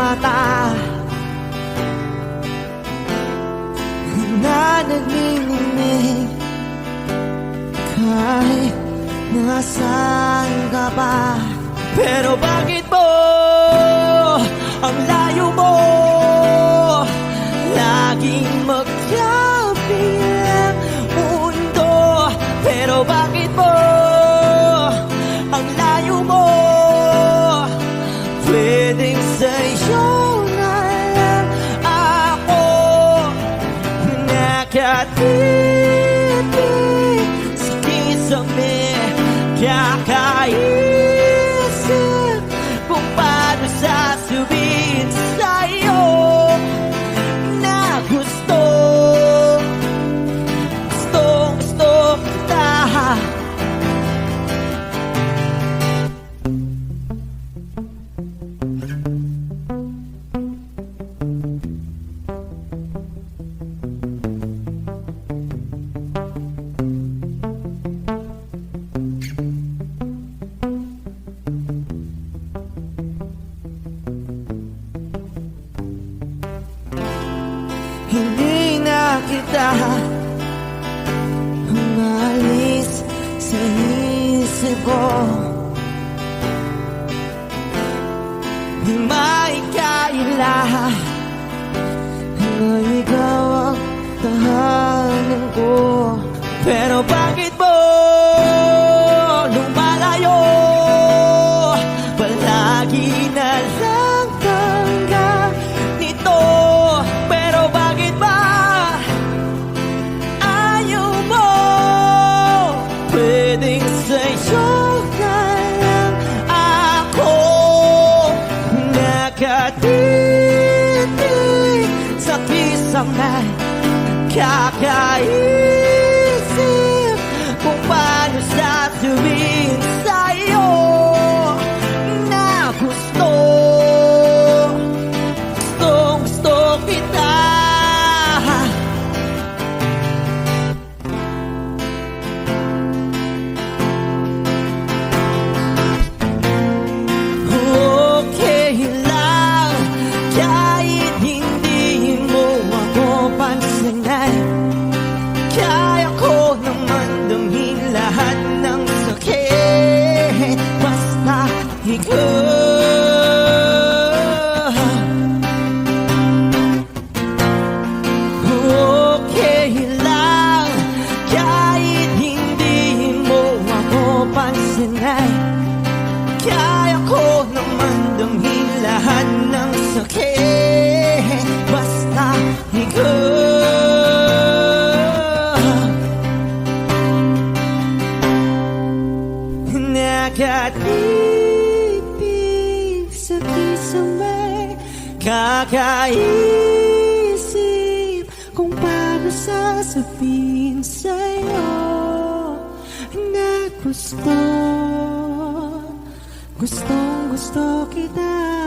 mata na nagniningning kahit nasaan ka pa. Pero bakit mo ang layo mo laging magkabilang mundo? Pero bakit mo ang layo mo pwedeng sa'yo na lang ako nakatitig sa kisame, kakaisip kung paano sasabihin sa'yo na gustong kita. Hindi na kita umalis sa isip ko, di maikaila na ikaw ang tahanan ko. Pero bakit mo lumalayo? Palagi na lang tangga nito. Pero bakit ba ayaw mo pwedeng sa'yo na lang ako nakatitig sa kisame, kakaisip kung paano sasabihin sa'yo na gustong kita. Okay lang kahit hindi mo ako pansinin, kaya ko naman damhin lahat ng sakit basta ikaw. Okay lang kahit hindi mo ako pansinin, kaya ko naman damhin lahat ng sakit basta ikaw. Nakatitig sa kisame, kakaisip kung paano sasabihin sa'yo na gusto kita.